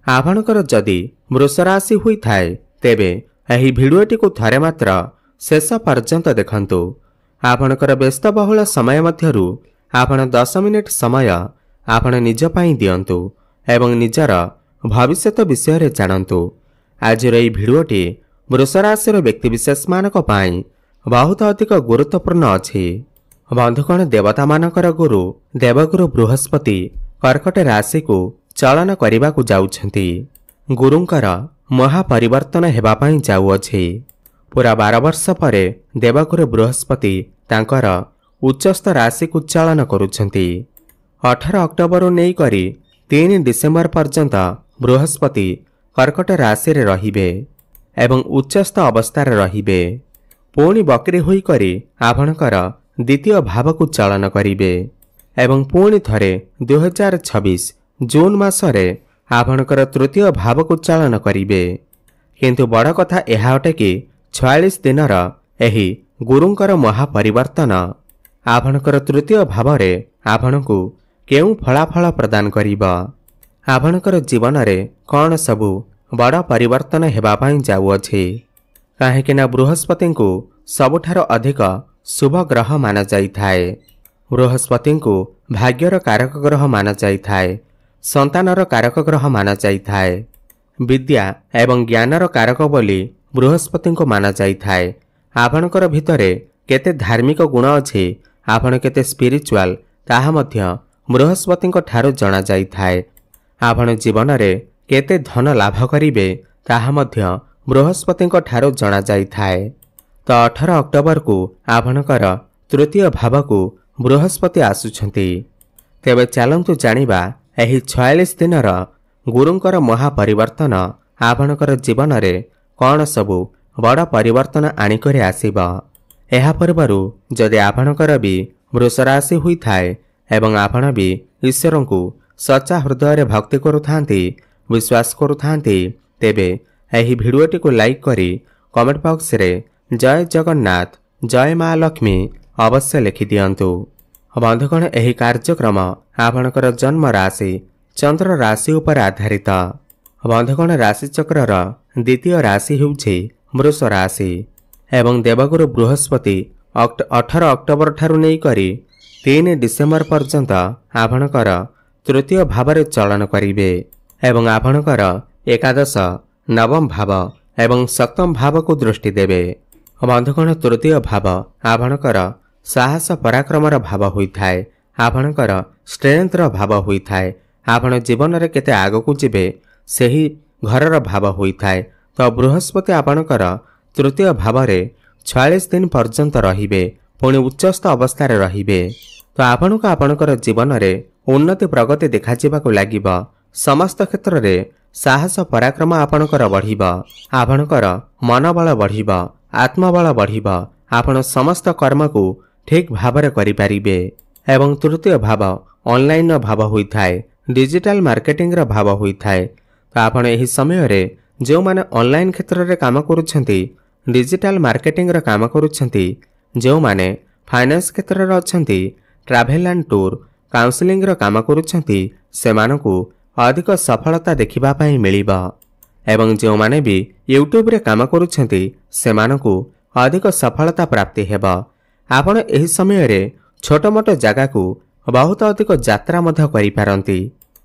आपणकर जदि वृष राशि हुई थाए तेबे एही भिडियोटी को थरे मात्र शेष पर्यंत देखंतु। आपणकर व्यस्तबहुल समय मध्यरु आपण 10 मिनिट समय आपण निज पई दियंतु एवं निजर भविष्यत विषय रे जानंतु। आज रे भिडियोटी वृष राशि व्यक्तिविशेष मानक पई बहुत अधिक गुरुत्वपूर्ण अछि। बंधुगण देवता मानकर गुरु देवगुरु बृहस्पति कर्कट राशि को चलन करने को जाउछंती। गुरुंकर महापरिवर्तन हेबा पई जाउअछि। पूरा 12 वर्ष परे देवगुरु बृहस्पति तांकर उच्चस्थ राशि को चलन करुछंती। 18 अक्टोबर नै करी 3 डिसेम्बर पर्यंत बृहस्पति कर्कट राशि रे रहिबे एवं उच्चस्थ अवस्था रे रहिबे। पुणी बकरी होई करी आपणकर द्वितीय भाव को चलन करिवे एवं पुणी थरे 2026 जून मासरे आपणकर तृतीय भाव को चलन करिवे। किंतु बड़ कथा यह अटे कि 46 दिनर एही गुरुंकर महापरिवर्तन आपणकर तृतीय भाव रे आपणकु केउ फलाफल प्रदान करिबा। आपणकर जीवन रे कौन सबु बड़ परिवर्तन हेबा पई जाउअछि। काहेकिना बृहस्पति को सबुठार अधिक शुभ ग्रह माना जाइथाए। बृहस्पति को भाग्यर कारक ग्रह माना जाइथाए। संतानर कारक ग्रह माना जाइथाए। विद्या एवं ज्ञानर कारक बोली बृहस्पति को माना जाइथाए। आपणकर भितरे केते धार्मिक गुण अछि, आपण केते स्पिरिचुअल ताहा मध्य बृहस्पति को ठारो जणा जाइथाए। आपण जीवन रे केते धन लाभ करिवे ताहा मध्य बृहस्पति को ठारो जणा जाइथाए। तो 18 अक्टोबर को आपणकर तृतीय भाव को बृहस्पति आसुछंती। तेबे चलंतु जानिबा एही 46 दिनर गुरुंकर महापरिवर्तन आपणकर जीवन रे कौन सबु बड़ परिवर्तन आनिकरे आसीबा। एहा पूर्वरु जदि आपणकर भी वृष राशि हुई थाए एवं आपण भी ईश्वर को सच्चा हृदय रे भक्ति करुथांती, विश्वास करुथांती, तेबे एही भिडियोटी को लाइक करी कमेंट बॉक्स रे जय जगन्नाथ जय मां लक्ष्मी अवश्य लिखि दियंतु। बंधुगण एही कार्यक्रम आपणकर जन्म राशि चंद्र राशि उपर आधारित। बंधुगण राशि चक्रर द्वितीय राशि हेउछि वृष राशि एवं देवगुरु बृहस्पति 18 अक्टोबर ठारू नै करी 3 डिसेम्बर पर्यंत आपणकर तृतीय भाव रे चलन करिवे एवं आपणकर एकादश नवम भाव एवं सप्तम भाव को दृष्टि देवे। बंधुगण तृतीय भाव आपणकर साहस पराक्रमर भाव होइथाए। आपणकर स्ट्रेंथर भाव होइथाए। आपण जीवन रे केते आगकु जिबे सेही घरर भाव होइथाए। तो बृहस्पति आपणकर तृतीय भाव रे 46 दिन पर्यंत रहिबे, पुणी उच्चस्थ अवस्था रे रहिबे। तो आपणको आपणकर जीवन रे उन्नति प्रगति देखा जिबाको लागिबा। समस्त क्षेत्र रे साहस पराक्रम आपणकर बढ़िबा। आपणकर मनोबल बढ़िबा, आत्मबल बढ़िबा। आपण समस्त कर्म को ठीक भावरे करि परिबे एवं तृतीय भाव ऑनलाइन भाव होइथाए, डिजिटल मार्केटिंग रा भाव होइथाए। तो आपण एही समय रे जो माने ऑनलाइन क्षेत्र रे काम करूछंती, डिजिटल मार्केटिंग रा काम करूछंती, जो माने फाइनेंस क्षेत्र रे अछंती, ट्रैवल एंड टूर काउंसलिंग रा काम करूछंती, सेमानकु अधिक सफलता देखिबा पई मिलिबा एवं जो माने भी यूट्यूब रे काम करूछंती सेमानकु अधिक सफलता प्राप्ति हेबा। आपण एही समय रे छोट मोट जगह को बहुत अधिक यात्रा मध्य करि पारंती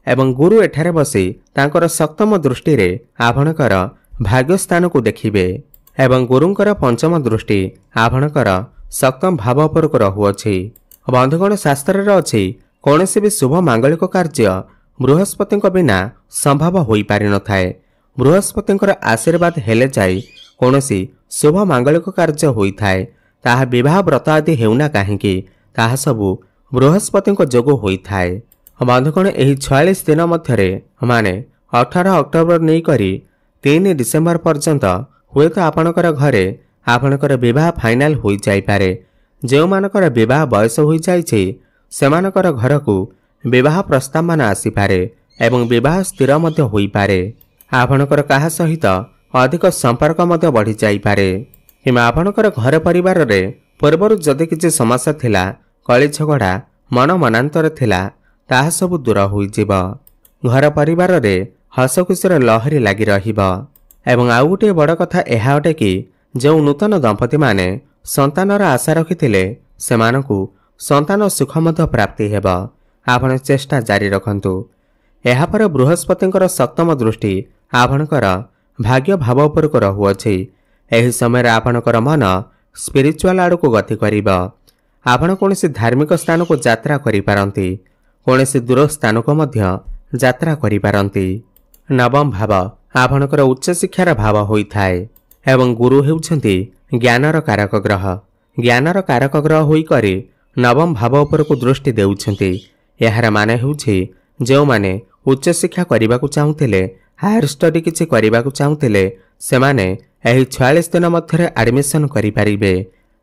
एवं गुरु एठारे बसी तांकर सप्तम दृष्टि रे आपणकर भाग्य स्थान को देखिबे एवं गुरुंकर पंचम दृष्टि आपणकर सप्तम भाव पर को रहुअछि। बंधुगण शास्त्र रे अछि कोनोसी भी शुभ मांगलिक कार्य बृहस्पति बिना संभव होई पारि न थाए। बृहस्पति आशीर्वाद हेले जाई कोनोसी शुभ मांगलिक कार्य होई थाए। ताहा विवाह व्रत आदि हेउना काहेकि ताहा सबु बृहस्पति जोग होई थाए। बंधुगण एही 46 दिन मध्यरे माने 18 अक्टोबर नै करी 3 डिसेम्बर पर्यंत हुए तो आपणकर घरे आपणकर विवाह फाइनाल होई जाई पारे। जो मानकर विवाह बयस होई जाइछि सेमानकर घर को विवाह प्रस्ताव मान आसी पारे एवं विवाह स्थिर मध्य होई पारे। आपणकर काहा सहित अधिक संपर्क मध्य बढ़ी जाई पारे। किमा आपणकर घर परिवार रे पूर्वरु जदि किछि समस्या थिला, कଳି झगड़ा मन मनांतर थिला, ताहा सब दूर होई जिवो। घर परिवार रे हसखुशीर लहरी लगी रहिबा। एवं आउ गोटे बड़ कथा यह अटे कि जो नूतन दंपति माने संतानर आशा रखिथिले सेमानकु संतान सुख मध्य प्राप्ति हेबा। आपण चेष्टा जारी रखंतु। एहा पर बृहस्पतिंकर सप्तम दृष्टि आपणकर भाग्य भाव उपरक रहुअछि। एही समय आपणकर मन स्पिरिचुअल आड़ को गति करिबा। आपण कोनोसी धार्मिक स्थान को यात्रा करि पारंती। कोनोसी दूर स्थान को मध्य यात्रा करि पारंती। नवम भाव आपणकर उच्च शिक्षार भाव होइथाय एवं गुरु हेउछंती ज्ञानर कारक ग्रह। ज्ञानर कारक ग्रह होई करी नवम भाव उपर को दृष्टि देउछंती। यार माने हेउछि जो माने उच्च शिक्षा करिबाकु चाहुथिले हायर स्टडी किछि करिबाकु चाहुथिले सेमाने एही 46 दिन मध्यरे एडमिशन करि पारिबे।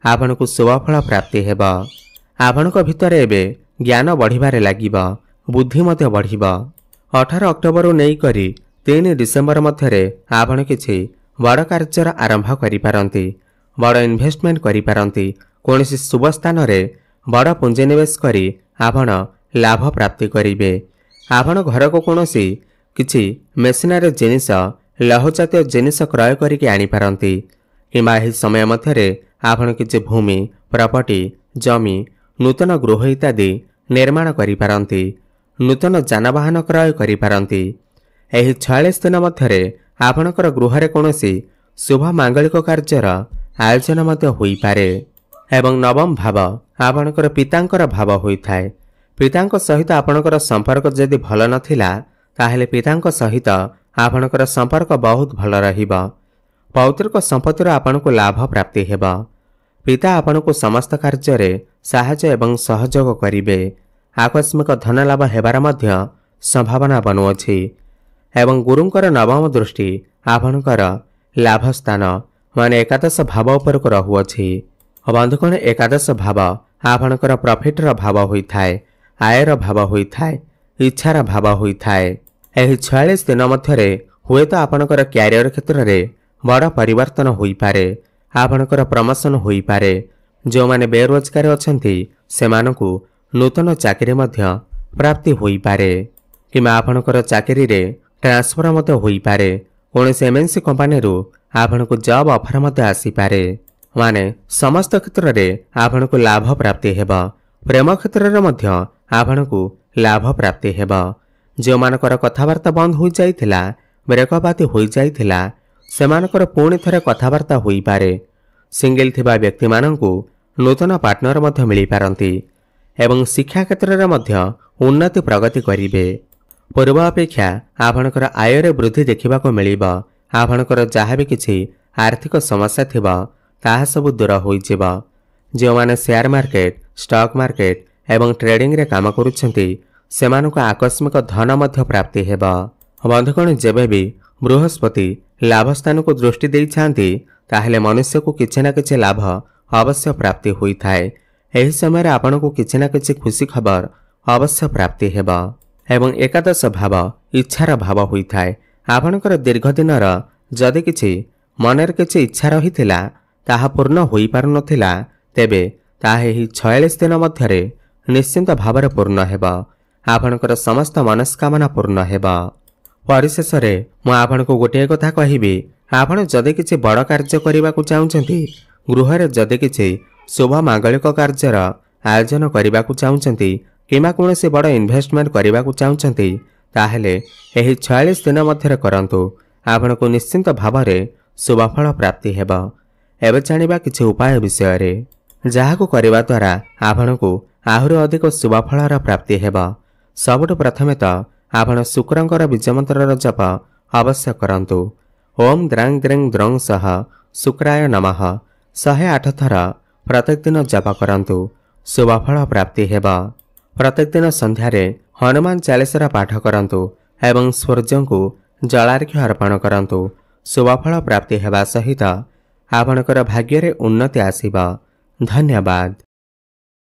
आपनकु शुभफल प्राप्ति हेबा। आपनक भितरे एबे ज्ञान बढ़िबारे लागिबा। बुद्धि मध्य बढ़िबा। 18 अक्टोबर नै करी 3 डिसेंबर मध्यरे आपण किछि बड़ कार्यर आरंभ करि पारंती। बड़ इन्वेस्टमेंट करि पारंती। कोनोसी शुभ स्थान रे बड़ पुंजी निवेश करी आपण लाभ प्राप्ति करिवे। आपण घर को कोनोसी किछि मेशिनरी जिनिस लौह जातीय जिनिस क्रय करिके आनी पारंती। किंबा एही समय मध्यरे आपण किछि भूमि प्रॉपर्टी जमी नूतन गृह इत्यादि निर्माण करि पारंती। नूतन जानवाहन क्रय करि पारंती। एही 46 दिन मध्यरे आपणकर गृहरे कोनोसी शुभ मांगलिक कार्यर आयोजन मध्य होई पारे। एवं नवम भाव आपणकर पितांकर भाव होइथाय। पितांक सहित आपणकर संपर्क जदि भल नथिला ताहेले पितांक सहित आपणकर संपर्क बहुत भल रहिबा। पौत्रिक संपत्तिर आपणको लाभ प्राप्ति हेबा। पिता आपणको समस्त कार्य साहाय्य एवं सहयोग करिवे। आकस्मिक धन लाभ हेबार मध्य संभावना बनुअछि। एवं गुरुंकर नवम दृष्टि आपणकर लाभ स्थान माने एकादश भाव उपर को रहुअछि। बंधुगण एकादश भाव आपणकर प्रॉफिटर भाव होइथाय। आयर भाव होइथाय। इच्छार भाव होइथाय। एही 46 दिन मध्यरे हुए तो आपणकर क्यारियर क्षेत्र रे बड़ परिवर्तन होई पारे। आपणकर प्रमोशन होई पारे। जो माने बेरोजगार अछंती सेमानकु नूतन चाकरी मध्य प्राप्ति होई पारे। किमा आपणकर चाकरी रे ट्रांसफर मध्य होई पारे। कोनोसी एमएनसी कंपनी रु आपणकु जॉब ऑफर मध्य आसी पारे। माने समस्त क्षेत्र रे आपणकु लाभ प्राप्ति हेबा। प्रेम क्षेत्र रे मध्य आपणकु लाभ प्राप्ति हेबा। जो मानकर कथावार्ता बंद हो जाइथिला ब्रेकअप हो जाइथिला सेमानकर पुणी थरे कथावार्ता होई पारे। सिंगल थिबा व्यक्ति माननकु नूतन पार्टनर मध्य मिली पारंती। एवं शिक्षा क्षेत्र रे मध्य उन्नति प्रगति करिवे। पूर्व अपेक्षा आपणकर आय रे वृद्धि देखिबा को मिलिबा। आपणकर जहाँ भी किछि आर्थिक समस्या थिबा ताहा सब दूर होई जिबा। जो माने शेयर मार्केट स्टॉक मार्केट एवं ट्रेडिंग रे काम करूछंती सेमानकु आकस्मिक धन मध्य प्राप्ति हेबा। बंधुगण जेबे भी बृहस्पति लाभ स्थान को दृष्टि देई छांती ताहेले मनुष्य को किछि ना किछि लाभ अवश्य प्राप्ति होई थाए। एही समय आपनको किछि ना किछि खुशी खबर अवश्य प्राप्ति हेबा। एवं एकादश भाव इच्छार भाव होई थाए। आपनकर दीर्घ दिनर जदि किछि मनर किछि इच्छा रहिथिला ताहा पूर्ण होई पारु नथिला तेबे ताहा एही 46 दिन मध्यरे निश्चिंत भावरे पूर्ण हेबा। आपनकर समस्त मनस्कामना पूर्ण हेबा। परिशेष रे मु आपनको गोटे कथा कहिबी। आपण जदि किछि बड़ कार्य करिबाकु चाहुचंती गृह रे जदि किछि शुभ मांगलिक कार्यर आयोजन करिबाकु चाहुचंती किमा कोनोसी बड़ इन्वेस्टमेंट करिबाकु चाहुचंती ताहेले एही 46 दिन मध्यरे करंतु। आपनको निश्चिंत भावरे शुभफल प्राप्ति हेबा। एबे जानिबा किछि उपाय विषय रे जाहाकु करिबा द्वारा आपनको आहुरि अधिक शुभफलर प्राप्ति हेबा। सबुठ प्रथमे तो आपण शुक्रंकर बीज मंत्रर जप अवश्य करंतु। ओम द्रांग द्रेंग द्रंग सह शुक्राय नमः 108 थर प्रत्येक दिन जप करंतु। शुभफल प्राप्ति हेबा। प्रत्येक दिन संध्यारे हनुमान चालीसा पाठ करंतु एवं सूर्य को जलार्घ्य अर्पण करंतु। शुभफल प्राप्ति हेबा सहित आपणकर भाग्य रे उन्नति आसीबा। धन्यवाद।